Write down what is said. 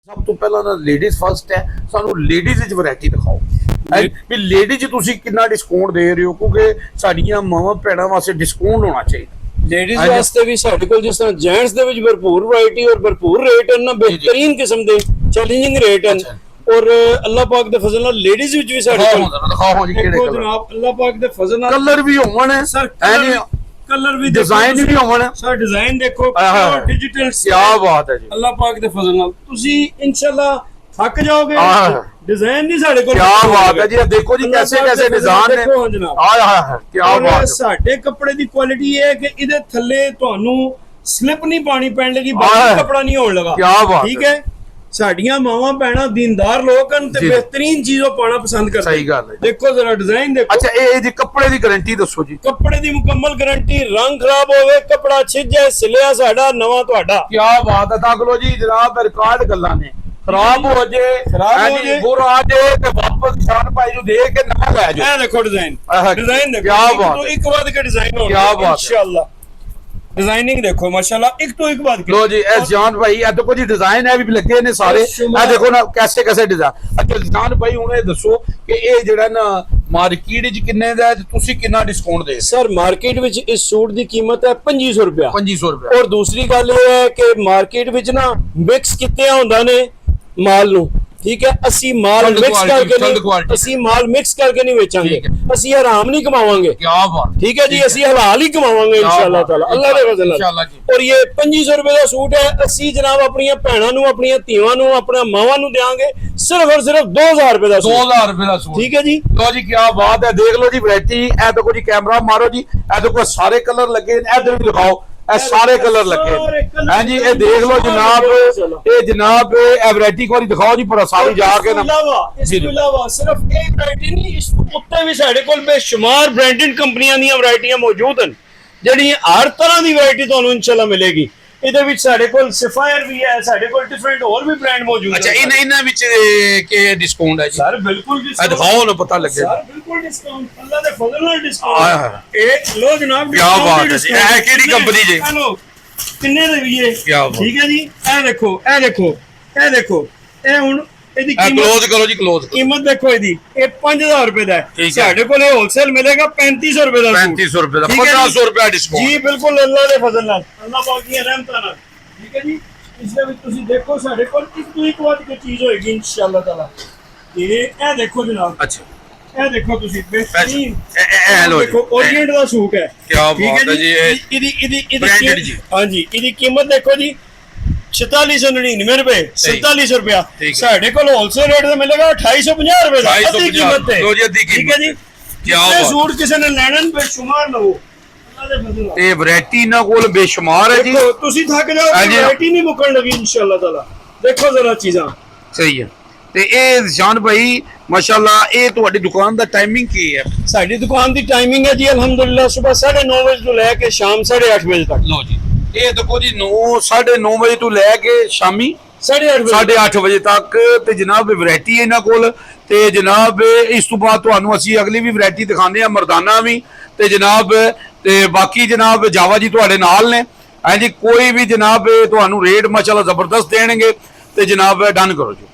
सब तो पहला ना लेडीज फर्स्ट है, सानू लेडीज विच वैरायटी दिखाओ भी लेडीज तुसी कितना डिस्काउंट दे रहे हो, क्योंकि साडियां मावां भैणां वास्ते डिस्काउंट होना चाहिए। लेडीज वास्ते भी साडे कोल जिस तरह जेंट्स दे विच भरपूर वैरायटी और भरपूर रेट है ना, बेहतरीन किस्म दे चैलेंजिंग रेट है। और अल्लाह पाक दे फजल नाल लेडीज विच भी साडे कोल दिखाओ जी केड़े कलर जनाब, अल्लाह पाक दे फजल नाल कलर भी होवन सर, कलर भी डिजाइन भी होवन सर, डिजाइन देखो डिजिटल, क्या बात है जी। अल्लाह पाक दे फजल नाल तुसी इंशाल्लाह थक जाओगे। डिजाइन नहीं साडे कोल, क्या बात है जी। देखो जी कैसे कैसे डिजाइन है, देखो जनाब, क्या बात है। साडे कपड़े दी क्वालिटी है कि इदे थल्ले तुहानू स्लिप नहीं पानी पैण लगी, कपड़ा नहीं होण लगा। क्या बात ठीक है, साडियां मावां भैणां दीनदार लोग हन ते बेहतरीन चीज़ों पाना पसंद करदे। सही गल है। देखो जरा डिजाइन देखो। अच्छा ये जी कपड़े दी गारंटी दसो जी। कपड़े दी मुकम्मल गारंटी, रंग खराब होवे, कपड़ा छिज जाए, सिलिया साडा नवा तुहाडा। क्या बात है। तक लो जी जनाब, रिकॉर्ड गल्लां ने, खराब हो जाए बुरा आ जाए ते वापस शान भाई नु दे के नवा ले जाओ। ए देखो डिजाइन, डिजाइन देखो, क्या बात तो एक बाद के डिजाइन हो, क्या बात इंशाल्लाह। डिजाइनिंग देखो माशाल्लाह, एक तो एक बात लो जी। जान भाई ए देखो जी डिजाइन है भी लगे ने सारे, ए देखो ना कैसे कैसे डिजाइन। अच्छा जान भाई हुणे दसो कि ये जेड़ा ना मार्केट विच किन्ने दा है, तुसी कितना discount they? Sir market which इस सूट दी कीमत है 2500 रुपया। 2500 रुपया। और दूसरी गल ये है कि मार्केट विच ना मिक्स किते हुंदा ने माल नू, ठीक है, असी माल मिक्स करके नहीं, असी माल मिक्स करके नहीं बेचांगे, असी हराम नहीं कमावांगे। क्या बात, ठीक है जी, असी हलाल ही कमावांगे इंशाल्लाह ताला, अल्लाह दे फजल नाल। और ये 2500 रुपए दा सूट है, असी जनाब अपनी भैणां नू, अपनी धीवां नू, अपने मावां नू देंगे सिर्फ और सिर्फ 2000 रुपए दा सूट। 2000 रुपए दा सूट। ठीक है जी। लो जी क्या बात है। देख लो जी वैरायटी। ए देखो जी कैमरा मारो जी, ए देखो सारे कलर लगे, इधर भी दिखाओ, ए सारे कलर लगे हैं जी। ये देख लो जनाब, ये जनाब ए वैरायटी एक बार दिखाओ जी पूरा सारी जाके ना। इसके अलावा सिर्फ एक वैरायटी नहीं, इस उत्ते भी साडे कोल बेशुमार ब्रांडेड कंपनियां दी वैरायटियां मौजूद हैं, जेडी हर तरह दी वैरायटी तुहानू इंशाल्लाह मिलेगी। इहदे विच साडे कोल सफायर भी है, साडे कोल डिफरेंट और भी ब्रांड मौजूद है। अच्छा इन्हां विच के डिस्काउंट है जी? सर बिल्कुल डिस्काउंट, दिखाओ ना पता लगे। सर बिल्कुल डिस्काउंट, अल्लाह दे फजल नाल डिस्काउंट। ए लो जनाब, क्या बात है जी। ए केड़ी कंपनी जी? हेलो किन्ने दे भी ये? ठीक है जी। ए देखो, ए देखो, ए देखो, ए हुन ਇਹਦੀ क्लोज करो जी, क्लोज कीमत देखो ਇਹਦੀ, ਇਹ 5000 रुपए ਦਾ ਹੈ। ਸਾਡੇ ਕੋਲ ਇਹ ਹੋਲਸੇਲ मिलेगा 3500 रुपए ਦਾ। 3500 रुपए ਦਾ, 1500 रुपए डिस्काउंट जी बिल्कुल, अल्लाह ਦੇ ਫਜ਼ਲ ਨਾਲ, ਅੱਲਾਹ ਪਾਕ ਦੀਆਂ ਰਹਿਮਤਾਂ ਨਾਲ। ਠੀਕ ਹੈ ਜੀ। ਇਸ ਦੇ ਵਿੱਚ ਤੁਸੀਂ ਦੇਖੋ ਸਾਡੇ ਕੋਲ ਇੱਕ ਤੋਂ ਇੱਕ ਵੱਧ ਕੇ ਚੀਜ਼ ਹੋਏਗੀ ਇਨਸ਼ਾਅੱਲਾ ਤਾਲਾ। ਇਹ ਦੇਖੋ ਜਨਾਬ। अच्छा ਇਹ ਦੇਖੋ ਤੁਸੀਂ, ਬਿਹਤਰੀਨ हेलो ਦੇਖੋ ओरिएंट ਦਾ ਸੂਟ ਹੈ। क्या बात है जी। ਇਹਦੀ ब्रांडेड जी। हाँ जी, ਇਹਦੀ ਕੀਮਤ ਦੇਖੋ जी 4699 रुपए, 4700 रुपया। साढ़े को होलसेल रेट में मिलेगा 2850 रुपए का, अच्छी कीमत है। ठीक है जी। क्या सूट किसी ने लेना बेशुमार लो, ये वैरायटी ना कोल बेशुमार है जी। तुसी थक जाओ, वैरायटी नहीं मुकन लगी इंशाल्लाह ताला। देखो जरा चीज़ां सही है। ते ए जान भाई माशाल्लाह, ये तुम्हारी दुकान दा टाइमिंग की है? साडी दुकान दी टाइमिंग है जी अल्हम्दुलिल्लाह सुबह 9:30 बजे तो लेके शाम 8:30 बजे तक। लो जी, ये देखो जी 9-9:30 बजे तो लैके शामी 8:30 बजे तक ते जनाब वैरायटी इन्हां कोल। ते जनाब इस तो बाद तुहानू असीं अगली भी वैरायटी दिखाने आ, मर्दाना भी ते जनाब ते बाकी जनाब जावा जी तुहाडे नाल ने। हां जी, कोई भी जनाब तुहानू रेट माशाल्लाह जबरदस्त देणगे ते जनाब डन करो जी।